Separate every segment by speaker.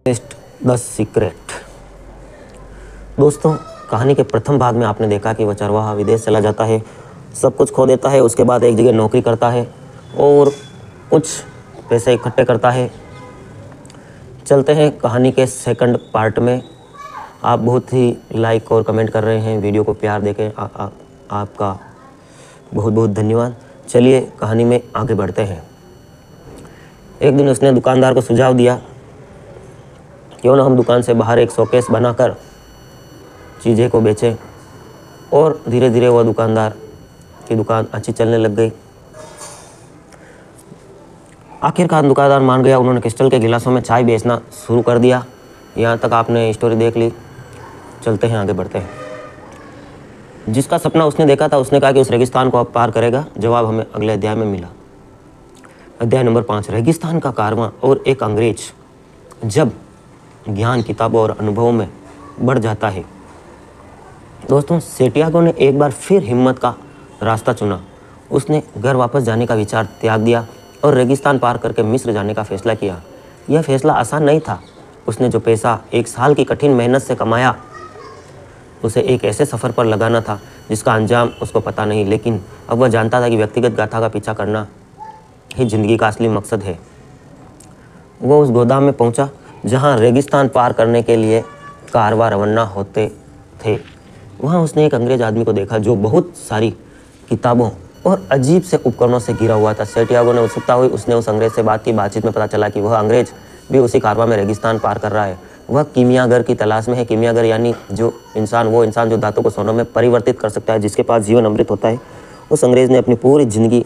Speaker 1: Test the secret. दोस्तों, कहानी के प्रथम भाग में आपने देखा कि वह चरवाहा विदेश चला जाता है, सब कुछ खो देता है, उसके बाद एक जगह नौकरी करता है और कुछ पैसे इकट्ठे करता है। चलते हैं कहानी के सेकंड पार्ट में। आप बहुत ही लाइक और कमेंट कर रहे हैं, वीडियो को प्यार देके आपका बहुत बहुत धन्यवाद। चलिए कहानी में आगे बढ़ते हैं। एक दिन उसने दुकानदार को सुझाव दिया, क्यों ना हम दुकान से बाहर एक शोकेस बनाकर चीज़ें को बेचें। और धीरे धीरे वह दुकानदार की दुकान अच्छी चलने लग गई। आखिरकार दुकानदार मान गया। उन्होंने क्रिस्टल के गिलासों में चाय बेचना शुरू कर दिया। यहाँ तक आपने स्टोरी देख ली। चलते हैं, आगे बढ़ते हैं। जिसका सपना उसने देखा था, उसने कहा कि उस रेगिस्तान को अब पार करेगा। जवाब हमें अगले अध्याय में मिला। अध्याय नंबर 5, रेगिस्तान का कारवां और एक अंग्रेज। जब ज्ञान किताबों और अनुभवों में बढ़ जाता है। दोस्तों, सेंटियागो ने एक बार फिर हिम्मत का रास्ता चुना। उसने घर वापस जाने का विचार त्याग दिया और रेगिस्तान पार करके मिस्र जाने का फैसला किया। यह फैसला आसान नहीं था। उसने जो पैसा 1 साल की कठिन मेहनत से कमाया, उसे एक ऐसे सफ़र पर लगाना था जिसका अंजाम उसको पता नहीं, लेकिन अब वह जानता था कि व्यक्तिगत गाथा का पीछा करना ही जिंदगी का असली मकसद है। वो उस गोदाम में पहुंचा जहां रेगिस्तान पार करने के लिए कारवां रवाना होते थे। वहां उसने एक अंग्रेज आदमी को देखा जो बहुत सारी किताबों और अजीब से उपकरणों से घिरा हुआ था। सेंटियागो ने उत्सुकता हुई। उसने उस अंग्रेज से बात की। बातचीत में पता चला कि वह अंग्रेज भी उसी कारवां में रेगिस्तान पार कर रहा है। वह कीमियागर की तलाश में है। कीमियागर यानी वो इंसान जो धातु को सोने में परिवर्तित कर सकता है, जिसके पास जीवन अमृत होता है। उस अंग्रेज ने अपनी पूरी जिंदगी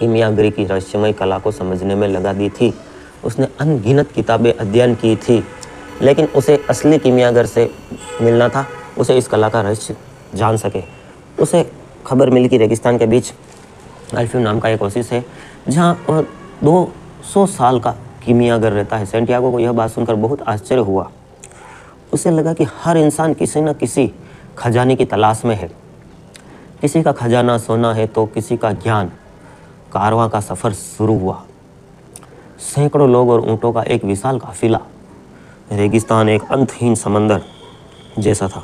Speaker 1: कीमियागरी की रहस्यमय कला को समझने में लगा दी थी। उसने अनगिनत किताबें अध्ययन की थी, लेकिन उसे असली कीमियागर से मिलना था। उसे इस कला का रहस्य जान सके। उसे खबर मिली कि रेगिस्तान के बीच अल्फ्यूम नाम का एक ओसिस है, जहाँ 200 साल का कीमियागर रहता है। सेंटियागो को यह बात सुनकर बहुत आश्चर्य हुआ। उसे लगा कि हर इंसान किसी न किसी खजाने की तलाश में है। किसी का खजाना सोना है तो किसी का ज्ञान। कारवां का सफ़र शुरू हुआ। सैकड़ों लोग और ऊँटों का एक विशाल काफिला। रेगिस्तान एक अंतहीन समंदर जैसा था,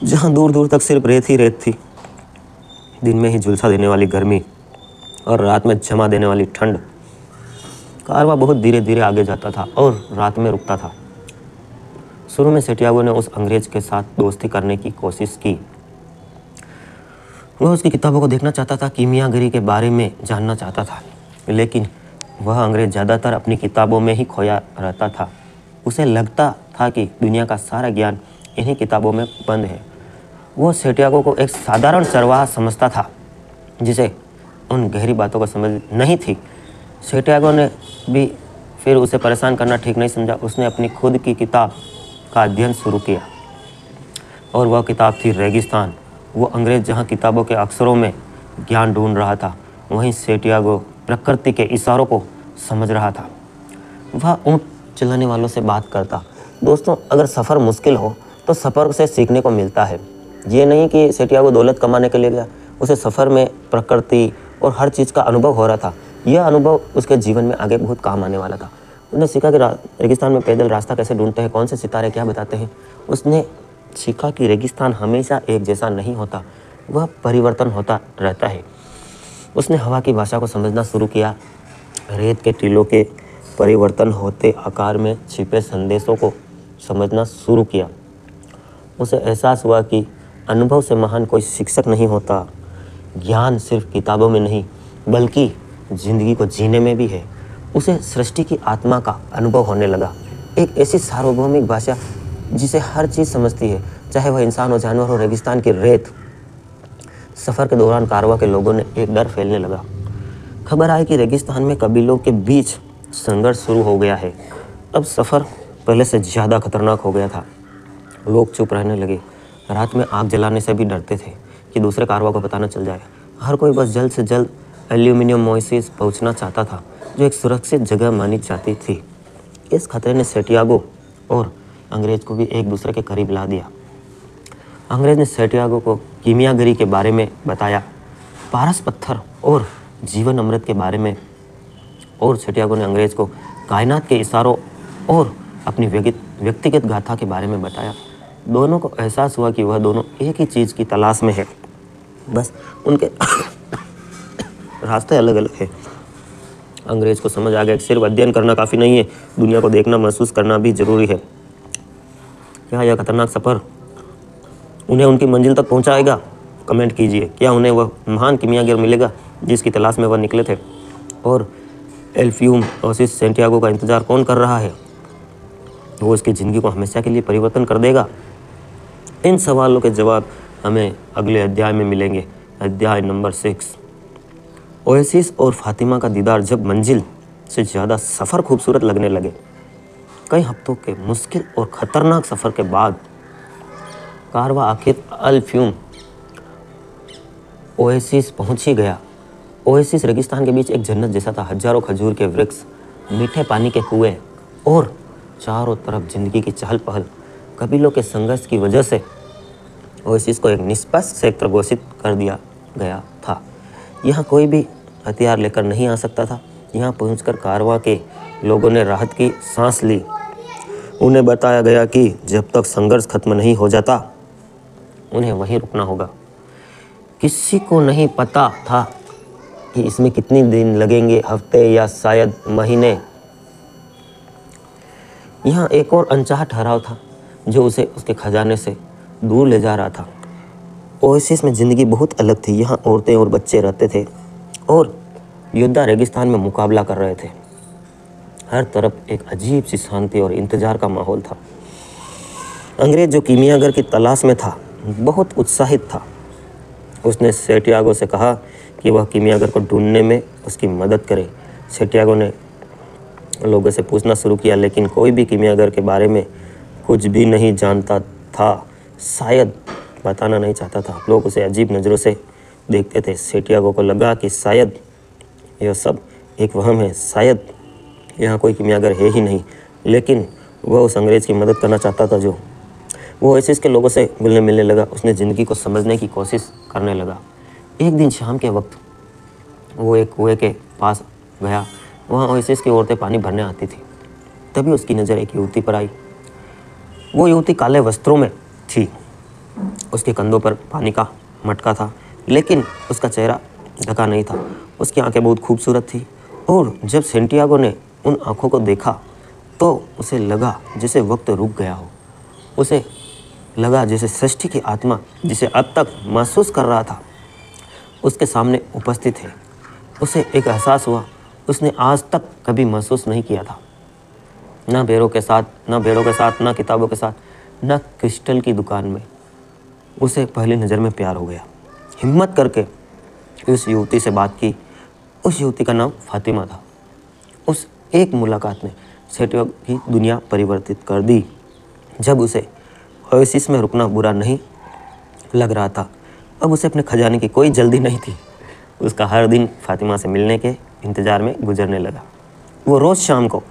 Speaker 1: जहाँ दूर दूर तक सिर्फ रेत ही रेत थी। दिन में ही झुलसा देने वाली गर्मी और रात में जमा देने वाली ठंड। कारवां बहुत धीरे धीरे आगे जाता था और रात में रुकता था। शुरू में सेंटियागो ने उस अंग्रेज के साथ दोस्ती करने की कोशिश की। वह उसकी किताबों को देखना चाहता था, कीमियागरी के बारे में जानना चाहता था, लेकिन वह अंग्रेज ज़्यादातर अपनी किताबों में ही खोया रहता था। उसे लगता था कि दुनिया का सारा ज्ञान इन्हीं किताबों में बंद है। वो सेंटियागो को एक साधारण चरवाहा समझता था, जिसे उन गहरी बातों को समझ नहीं थी। सेंटियागो ने भी फिर उसे परेशान करना ठीक नहीं समझा। उसने अपनी खुद की किताब का अध्ययन शुरू किया और वह किताब थी रेगिस्तान। वो अंग्रेज जहाँ किताबों के अक्षरों में ज्ञान ढूंढ रहा था, वहीं सेंटियागो प्रकृति के इशारों को समझ रहा था। वह ऊँट चलाने वालों से बात करता। दोस्तों, अगर सफ़र मुश्किल हो तो सफ़र से सीखने को मिलता है। ये नहीं कि सेंटियागो दौलत कमाने के लिए गया। उसे सफ़र में प्रकृति और हर चीज़ का अनुभव हो रहा था। यह अनुभव उसके जीवन में आगे बहुत काम आने वाला था। उसने सीखा कि रेगिस्तान में पैदल रास्ता कैसे ढूंढते हैं, कौन से सितारे क्या बताते हैं। उसने सीखा कि रेगिस्तान हमेशा एक जैसा नहीं होता, वह परिवर्तन होता रहता है। उसने हवा की भाषा को समझना शुरू किया। रेत के टीलों के परिवर्तन होते आकार में छिपे संदेशों को समझना शुरू किया। उसे एहसास हुआ कि अनुभव से महान कोई शिक्षक नहीं होता। ज्ञान सिर्फ किताबों में नहीं, बल्कि जिंदगी को जीने में भी है। उसे सृष्टि की आत्मा का अनुभव होने लगा, एक ऐसी सार्वभौमिक भाषा जिसे हर चीज़ समझती है, चाहे वह इंसान हो, जानवर हो, रेगिस्तान की रेत। सफ़र के दौरान कारवां के लोगों ने एक डर फैलने लगा। खबर आई कि रेगिस्तान में कबीलों के बीच संघर्ष शुरू हो गया है। अब सफ़र पहले से ज़्यादा खतरनाक हो गया था। लोग चुप रहने लगे। रात में आग जलाने से भी डरते थे कि दूसरे कारवां को पता न चल जाए। हर कोई बस जल्द से जल्द एल्यूमिनियम ओएसिस पहुंचना चाहता था, जो एक सुरक्षित जगह मानी जाती थी। इस खतरे ने सेंटियागो और अंग्रेज को भी एक दूसरे के करीब ला दिया। अंग्रेज ने सेंटियागो को कीमियागरी के बारे में बताया, पारस पत्थर और जीवन अमृत के बारे में, और सेंटियागो ने अंग्रेज को कायनात के इशारों और अपनी व्यक्तिगत गाथा के बारे में बताया। दोनों को एहसास हुआ कि वह दोनों एक ही चीज़ की तलाश में है, बस उनके रास्ते अलग अलग है। अंग्रेज को समझ आ गया कि सिर्फ अध्ययन करना काफ़ी नहीं है, दुनिया को देखना महसूस करना भी जरूरी है। क्या यह खतरनाक सफ़र उन्हें उनकी मंजिल तक पहुंचाएगा? कमेंट कीजिए। क्या उन्हें वह महान कीमियागर मिलेगा जिसकी तलाश में वह निकले थे? और एल्फ्यूम ओसिस सेंटियागो का इंतज़ार कौन कर रहा है? वो उसकी ज़िंदगी को हमेशा के लिए परिवर्तन कर देगा? इन सवालों के जवाब हमें अगले अध्याय में मिलेंगे, अध्याय नंबर 6। ओएसिस और फातिमा का दीदार जब मंजिल से ज़्यादा सफ़र खूबसूरत लगने लगे। कई हफ्तों के मुश्किल और ख़तरनाक सफ़र के बाद कारवा आखिर अल्फ्यूम ओएसिस पहुंच ही गया। ओएसिस रेगिस्तान के बीच एक जन्नत जैसा था। हजारों खजूर के वृक्ष, मीठे पानी के कुएं और चारों तरफ जिंदगी की चहल पहल। कबीलों के संघर्ष की वजह से ओएसिस को एक निष्पक्ष क्षेत्र घोषित कर दिया गया था। यहाँ कोई भी हथियार लेकर नहीं आ सकता था। यहाँ पहुंचकर कारवा के लोगों ने राहत की सांस ली। उन्हें बताया गया कि जब तक संघर्ष खत्म नहीं हो जाता उन्हें वहीं रुकना होगा। किसी को नहीं पता था कि इसमें कितने दिन लगेंगे, हफ्ते या शायद महीने। यहाँ एक और अनचाहा ठहराव था जो उसे उसके खजाने से दूर ले जा रहा था। ओएसिस में ज़िंदगी बहुत अलग थी। यहाँ औरतें और बच्चे रहते थे और योद्धा रेगिस्तान में मुकाबला कर रहे थे। हर तरफ एक अजीब सी शांति और इंतज़ार का माहौल था। अंग्रेज जो कीमियागर की तलाश में था बहुत उत्साहित था। उसने सेंटियागो से कहा कि वह कीमियागर को ढूंढने में उसकी मदद करे। सेंटियागो ने लोगों से पूछना शुरू किया, लेकिन कोई भी कीमियागर के बारे में कुछ भी नहीं जानता था, शायद बताना नहीं चाहता था। लोग उसे अजीब नज़रों से देखते थे। सेंटियागो को लगा कि शायद यह सब एक वहम है, शायद यहाँ कोई कीमियागर है ही नहीं। लेकिन वह उस अंग्रेज़ की मदद करना चाहता था जो वो ओएसिस के लोगों से घुलने मिलने लगा। उसने ज़िंदगी को समझने की कोशिश करने लगा। एक दिन शाम के वक्त वो एक कुएं के पास गया। वहाँ ओएसिस की औरतें पानी भरने आती थी। तभी उसकी नज़र एक युवती पर आई। वो युवती काले वस्त्रों में थी। उसके कंधों पर पानी का मटका था, लेकिन उसका चेहरा ढका नहीं था। उसकी आंखें बहुत खूबसूरत थी और जब सेंटियागो ने उन आँखों को देखा तो उसे लगा जैसे वक्त रुक गया हो। उसे लगा जैसे सृष्टि की आत्मा जिसे अब तक महसूस कर रहा था उसके सामने उपस्थित है। उसे एक एहसास हुआ उसने आज तक कभी महसूस नहीं किया था। ना भेड़ों के साथ, ना किताबों के साथ, ना क्रिस्टल की दुकान में। उसे पहली नज़र में प्यार हो गया। हिम्मत करके उस युवती से बात की। उस युवती का नाम फातिमा था। उस एक मुलाकात ने सेंटियागो की दुनिया परिवर्तित कर दी। जब उसे ओएसिस में रुकना बुरा नहीं लग रहा था, अब उसे अपने खजाने की कोई जल्दी नहीं थी। उसका हर दिन फातिमा से मिलने के इंतज़ार में गुजरने लगा। वो रोज़ शाम को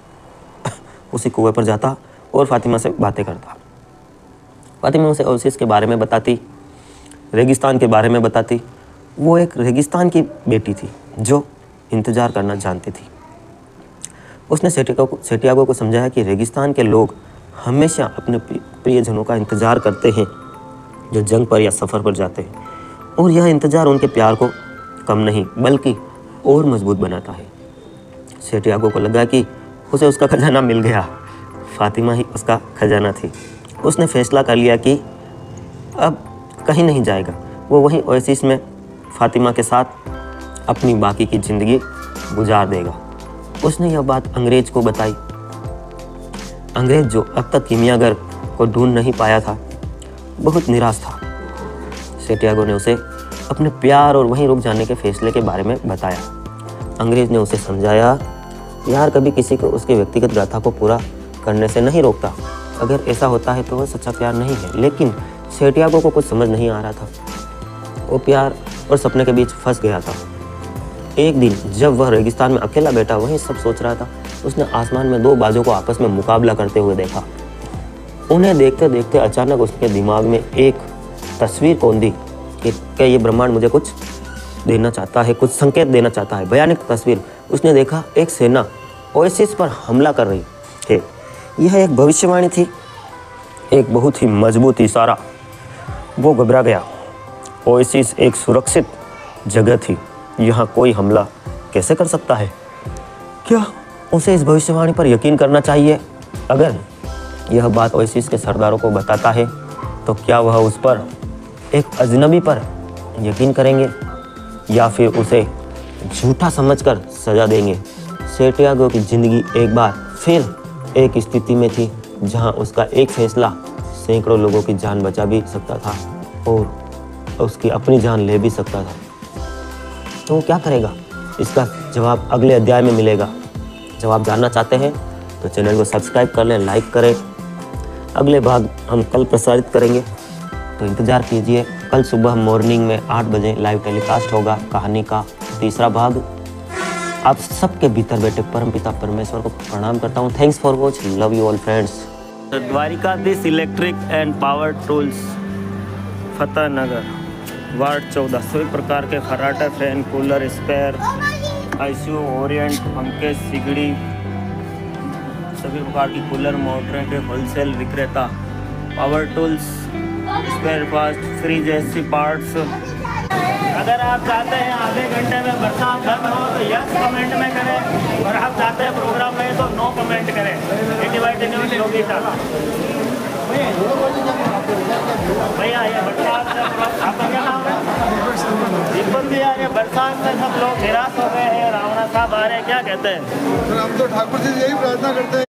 Speaker 1: उसी कुएं पर जाता और फातिमा से बातें करता। फातिमा उसे ओएसिस के बारे में बताती, रेगिस्तान के बारे में बताती। वो एक रेगिस्तान की बेटी थी जो इंतज़ार करना जानती थी। उसने सेंटियागो को समझाया कि रेगिस्तान के लोग हमेशा अपने प्रियजनों का इंतज़ार करते हैं जो जंग पर या सफ़र पर जाते हैं, और यह इंतज़ार उनके प्यार को कम नहीं बल्कि और मजबूत बनाता है। सेंटियागो को लगा कि उसे उसका खजाना मिल गया। फातिमा ही उसका खजाना थी। उसने फैसला कर लिया कि अब कहीं नहीं जाएगा। वो वहीं ओएसिस में फातिमा के साथ अपनी बाकी की ज़िंदगी गुजार देगा। उसने यह बात अंग्रेज को बताई। अंग्रेज जो अब तक कीमियागर को ढूंढ नहीं पाया था बहुत निराश था। सेंटियागो ने उसे अपने प्यार और वहीं रुक जाने के फैसले के बारे में बताया। अंग्रेज ने उसे समझाया, यार कभी किसी को उसके व्यक्तिगत गाथा को पूरा करने से नहीं रोकता। अगर ऐसा होता है तो वह सच्चा प्यार नहीं है। लेकिन सेंटियागो को कुछ समझ नहीं आ रहा था। वो प्यार और सपने के बीच फंस गया था। एक दिन जब वह रेगिस्तान में अकेला बैठा वहीं सब सोच रहा था, उसने आसमान में दो बाजों को आपस में मुकाबला करते हुए देखा। उन्हें देखते देखते अचानक उसके दिमाग में एक तस्वीर कौंधी कि क्या ये ब्रह्मांड मुझे कुछ देना चाहता है, कुछ संकेत देना चाहता है। भयानक तस्वीर। उसने देखा एक सेना ओएसिस पर हमला कर रही है। यह एक भविष्यवाणी थी, एक बहुत ही मजबूत इशारा। वो घबरा गया। ओएसिस एक सुरक्षित जगह थी, यहाँ कोई हमला कैसे कर सकता है? क्या उसे इस भविष्यवाणी पर यकीन करना चाहिए? अगर यह बात ओएसिस के सरदारों को बताता है तो क्या वह उस पर, एक अजनबी पर यकीन करेंगे या फिर उसे झूठा समझकर सजा देंगे? सैंटियागो की जिंदगी एक बार फिर एक स्थिति में थी जहां उसका एक फैसला सैकड़ों लोगों की जान बचा भी सकता था और उसकी अपनी जान ले भी सकता था। तो वो क्या करेगा? इसका जवाब अगले अध्याय में मिलेगा। जवाब जानना चाहते हैं तो चैनल को सब्सक्राइब कर लें, लाइक करें। अगले भाग हम कल प्रसारित करेंगे, तो इंतज़ार कीजिए। कल सुबह मॉर्निंग में 8 बजे लाइव टेलीकास्ट होगा कहानी का तीसरा भाग। आप सबके भीतर बैठे परमपिता परमेश्वर को प्रणाम करता हूँ। Thanks for watch, love you all friends. Dwarkadhish electric and power tools, Fateh Nagar, ward 14। सभी प्रकार के खर्राटे, fan, cooler, spare, ICU, Orient, पंखे, सिगड़ी, सभी प्रकार की कूलर मोटरें के होलसेल विक्रेता। Power tools, spare parts, fridge, AC parts. अगर आप चाहते हैं आधे घंटे में बरसात खत्म हो तो यस कमेंट में करें, और आप चाहते हैं प्रोग्राम में तो नो कमेंट करें। न्यूज़ योगी था भैया, ये बरसात से आपका क्या नाम है? दीपक जी यार, ये बरसात से सब लोग निराश हो गए हैं। रावणा साहब आ रहे हैं, क्या कहते हैं?
Speaker 2: हम तो ठाकुर जी यही प्रार्थना करते हैं।